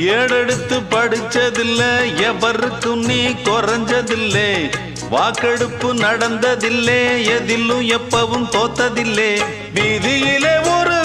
ஏடெடுத்து படிச்சதில்ல எவருக்கும் நீ குறைஞ்சதில்லை வாக்கெடுப்பு நடந்ததில்லை எதிலும் எப்பவும் தோத்ததில்லை வீதியிலே ஒரு